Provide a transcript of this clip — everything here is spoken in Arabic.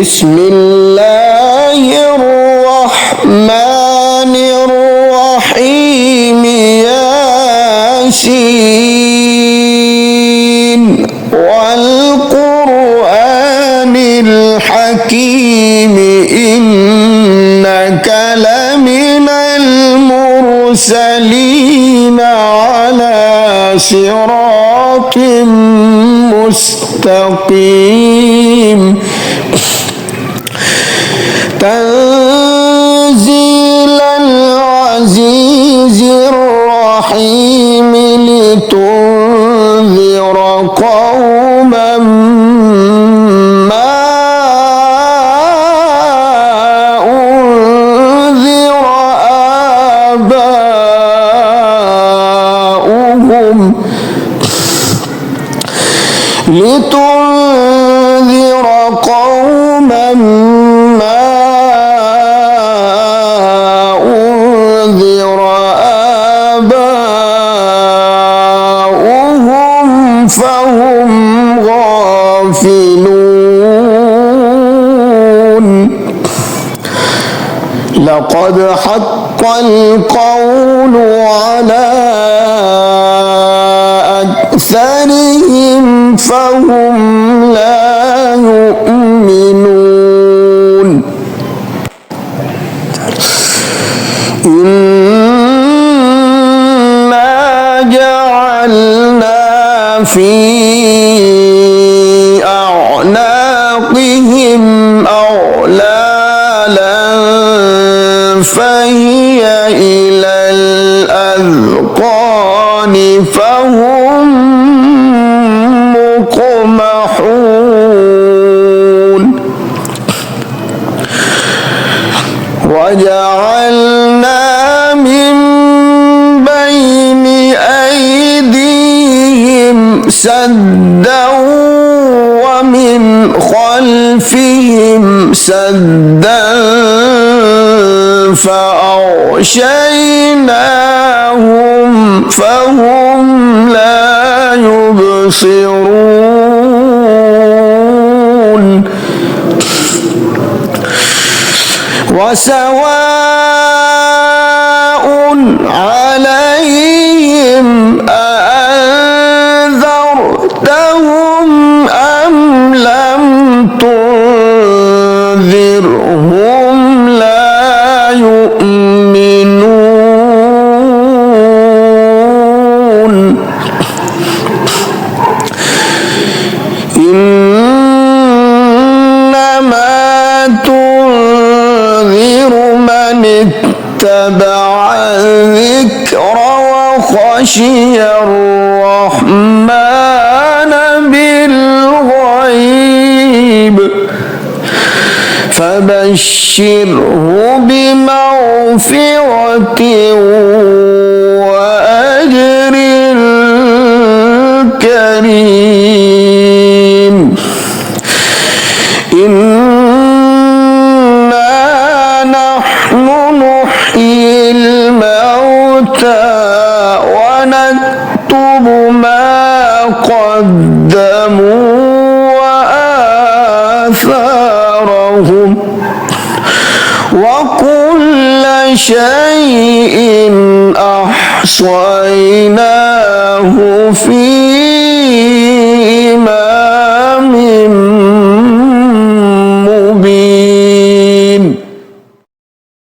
بسم الله الرحمن الرحيم ياسين والقرآن الحكيم إنك لمن المرسلين على صراط مستقيم تنزيل العزيز الرحيم لتنذر قوما ما أنذر آباؤهم لتنذر قوما ما أنذر آباؤهم فهم غافلون لقد حق القول على أكثرهم فهم لا يؤمنون إنا جعلنا في أعناقهم أغلالا فهي إلى الأذقان فهم مقمحون وجعلنا من بين أيديهم سدا ومن خلفهم سدا فأغشيناهم فهم لا يبصرون وسواء عليهم أأنذرتهم أم لم تنذرهم لا يؤمنون إنما تنذر من اتبع الذكر وخشي الرحمن بالغيب فبشره بمغفرة وأجر كريم إنا نحن نحيي الموتى ونكتب ما قدموا وآثارهم وكل شيء أحصيناه في إمام